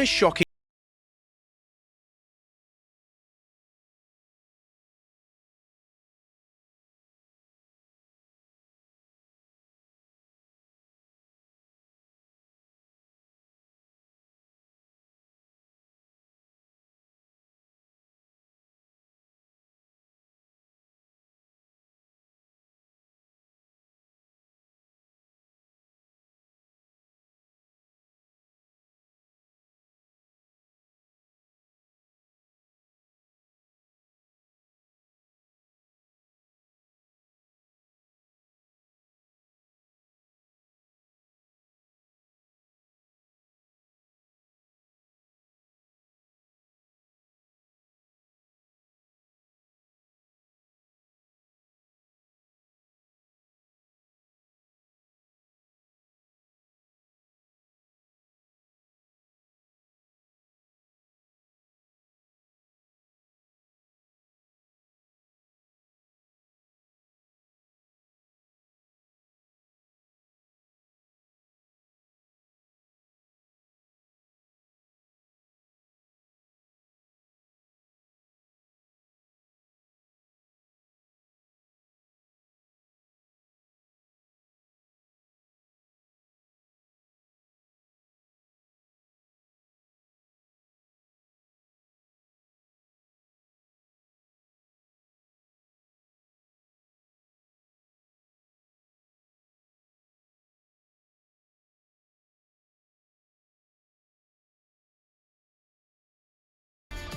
a shocking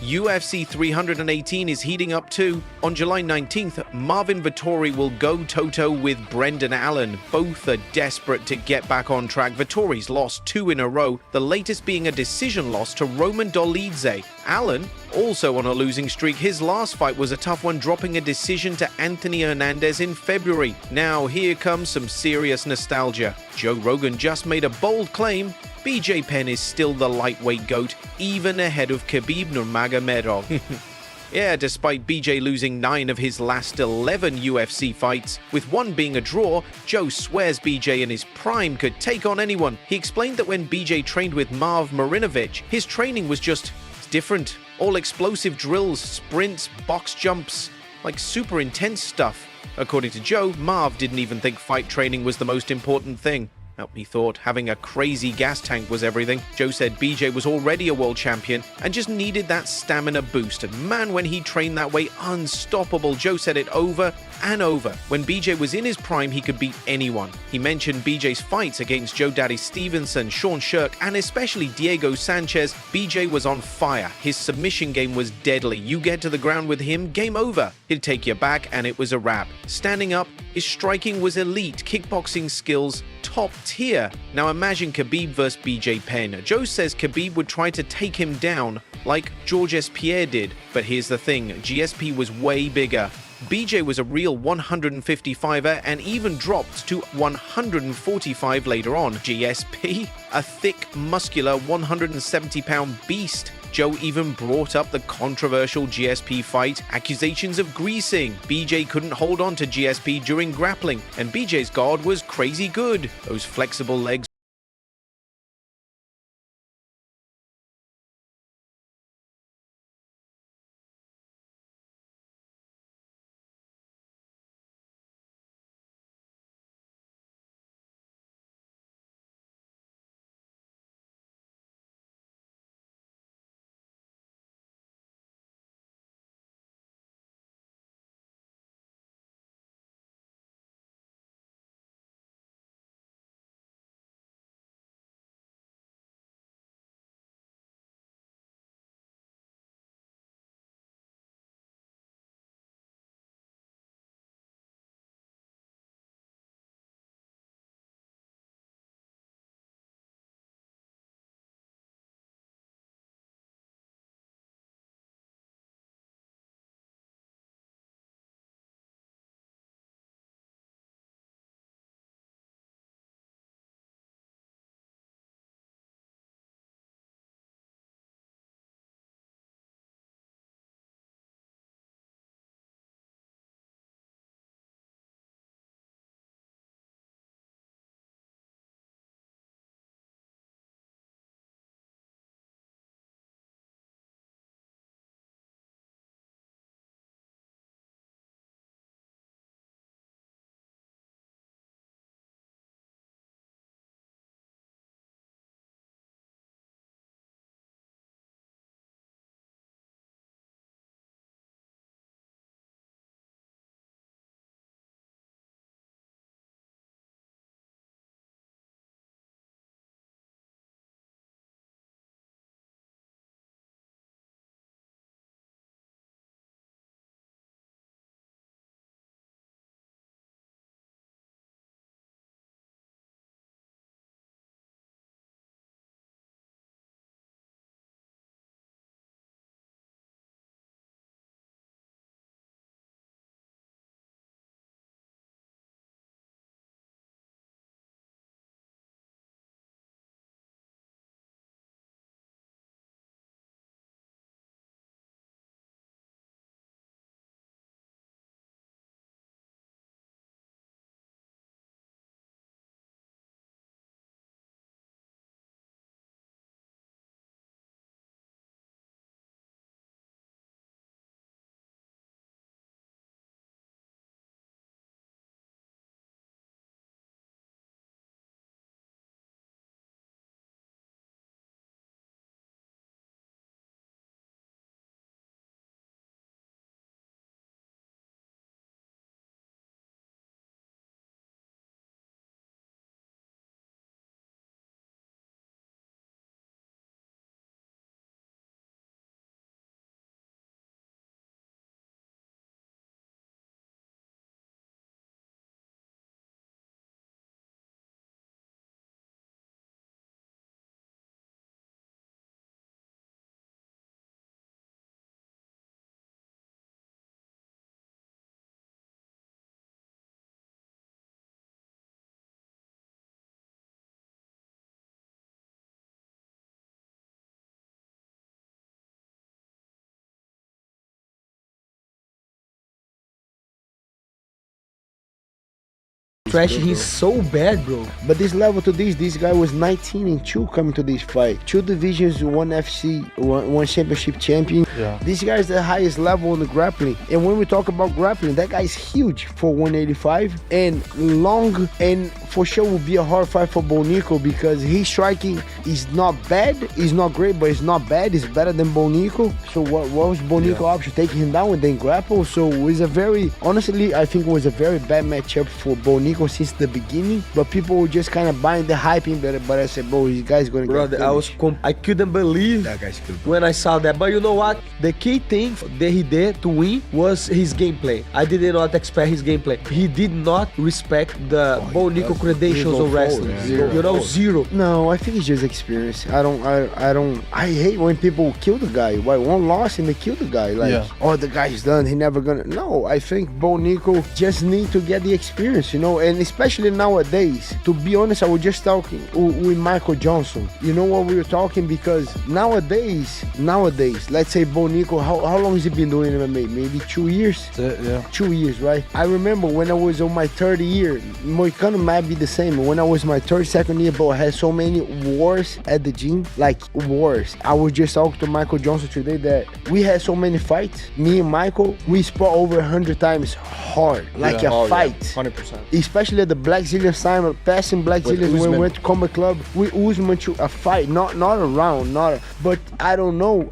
UFC 318 is heating up too. On July 19th, Marvin Vettori will go toe-to with Brendan Allen. Both are desperate to get back on track. Vettori's lost 2 in a row, the latest being a decision loss to Roman Dolidze. Allen, also on a losing streak, his last fight was a tough one, dropping a decision to Anthony Hernandez in February. Now here comes some serious nostalgia. Joe Rogan just made a bold claim. BJ Penn is still the lightweight GOAT, even ahead of Khabib Nurmagomedov. Yeah, despite BJ losing 9 of his last 11 UFC fights, with one being a draw, Joe swears BJ in his prime could take on anyone. He explained that when BJ trained with Marv Marinovich, his training was just different. All explosive drills, sprints, box jumps, like super intense stuff. According to Joe, Marv didn't even think fight training was the most important thing. He thought having a crazy gas tank was everything. Joe said BJ was already a world champion and just needed that stamina boost. And man, when he trained that way, unstoppable. Joe said it over and over. When BJ was in his prime, he could beat anyone. He mentioned BJ's fights against Joe Daddy Stevenson, Sean Shirk, and especially Diego Sanchez. BJ was on fire. His submission game was deadly. You get to the ground with him, game over. He'd take you back and it was a wrap. Standing up, his striking was elite. Kickboxing skills, top tier. Now imagine Khabib vs BJ Penn. Joe says Khabib would try to take him down like George S. Pierre did. But here's the thing, GSP was way bigger. BJ was a real 155er and even dropped to 145 later on. GSP? A thick, muscular 170-pound beast. Joe even brought up the controversial GSP fight, accusations of greasing. BJ couldn't hold on to GSP during grappling, and BJ's guard was crazy good. Those flexible legs trash. good, He's so bad, bro. But this level to this guy was 19-2 coming to this fight. 2 divisions, 1 FC, one championship champion. Yeah. This guy is the highest level in the grappling. And when we talk about grappling, that guy's huge for 185 and long, and for sure will be a hard fight for Bonico because his striking is not bad. It's not great, but it's not bad. It's better than Bonico. So what was Bonico option? Taking him down and then grapple. So it was a very, honestly, I think it was a very bad matchup for Bonico since the beginning. But people were just kind of buying the hyping, but I said, bro, this guy's gonna Brother, get I couldn't believe that guy's good. when I saw that. But you know what? The key thing that he did to win was his gameplay. I did not expect his gameplay. He did not respect the Bonico credentials of wrestling. Zero. No, I think it's just experience. I hate when people kill the guy. Why one loss and they kill the guy? Like, oh, the guy's done. He never gonna. No, I think Bonico just need to get the experience, and especially nowadays. To be honest, I was just talking with Michael Johnson. You know what we were talking, because nowadays, let's say Bonico, how long has he been doing MMA? Maybe 2 years. That's it, yeah. 2 years, right? I remember when I was on my third year, Moicano might be the same. When I was my third, second year, but I had so many wars at the gym, like wars. I was just talking to Michael Johnson today that we had so many fights. Me and Michael, we spot over 100 times hard, like a fight. 100%. Especially at the Black Zillions time, passing Black Zillions when we went to Combat Club, we Usman to a fight, not a round, but I don't know,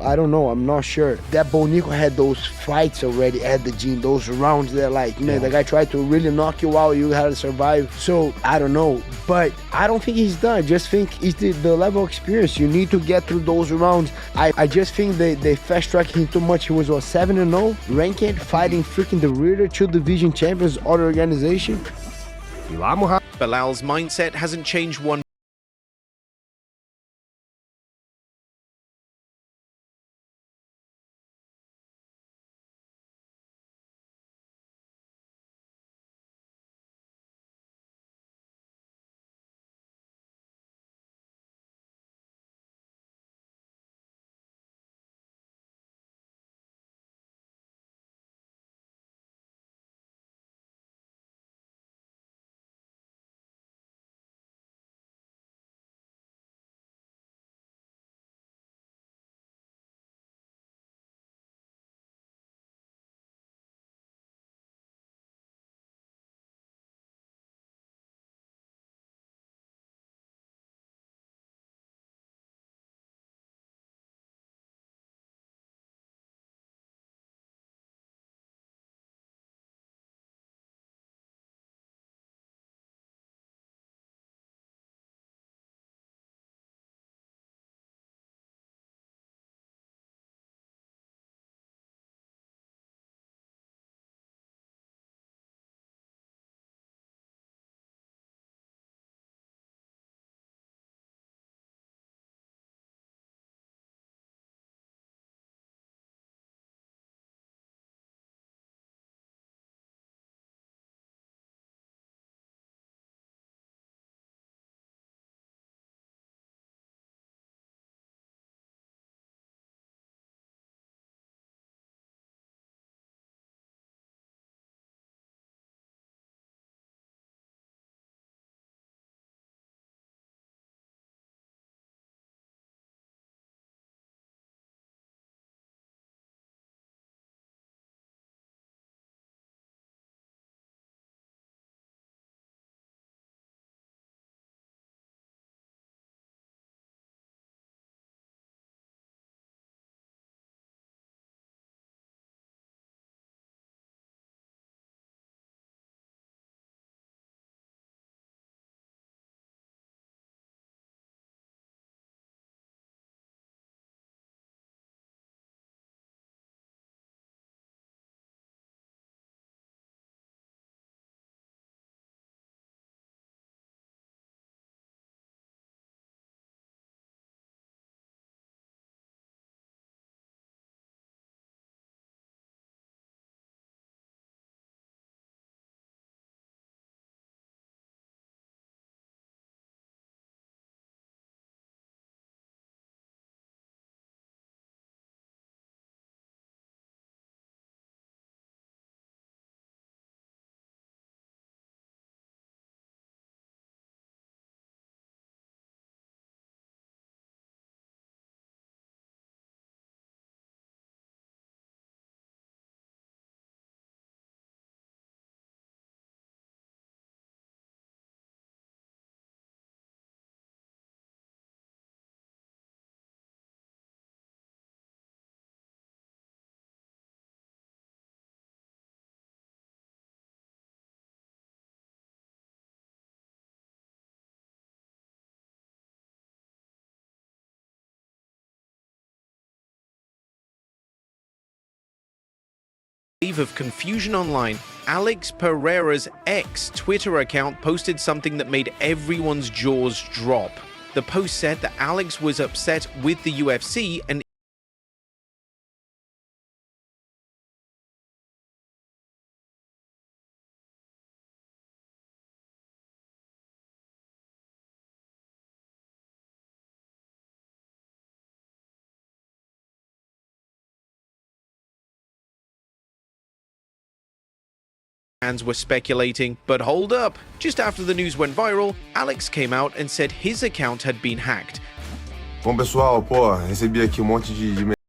I'm not sure. That Bonico had those fights already at the gym, those rounds that like, man, the guy tried to really knock you out, you had to survive. So I don't know, but I don't think he's done. I just think it's the level of experience. You need to get through those rounds. I just think they fast tracked him too much. He was 7-0, ranked, fighting freaking the Ritter, 2 division champions, other organization. Bilal's mindset hasn't changed one of confusion online, Alex Pereira's ex-Twitter account posted something that made everyone's jaws drop. The post said that Alex was upset with the UFC and fans were speculating. But hold up, just after the news went viral, Alex came out and said his account had been hacked. Bom, pessoal, pô, recebi aqui um monte de